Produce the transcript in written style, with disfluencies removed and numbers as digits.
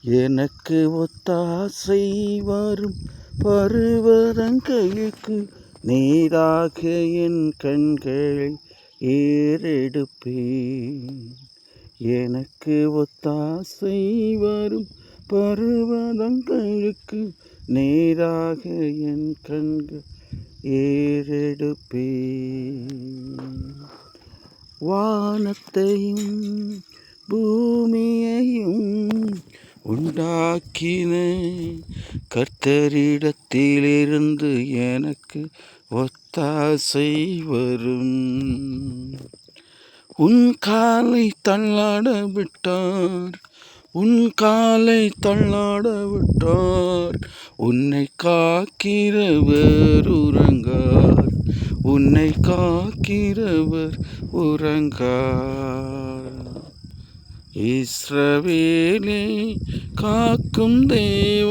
எனக்கு ஒத்தாசை வரும் பருவதங்களுக்கு நேராக என் கண்களை ஏறெடுப்பேன். எனக்கு ஒத்தாசை வரும் பருவதங்களுக்கு நேராக என் கண்கள் ஏறெடுப்பேன். வானத்தையும் பூமியையும் உண்டாக்கின கர்த்தரிடத்திலிருந்து எனக்கு ஒத்தாசை வரும். உன் காலை தள்ளாட விட்டார், உன் காலை தள்ளாட விட்டார். உன்னை காக்கிறவர் உறங்கார், உன்னை காக்கிறவர் உறங்கார். இஸ்ரவேலை காக்கும் தேவன்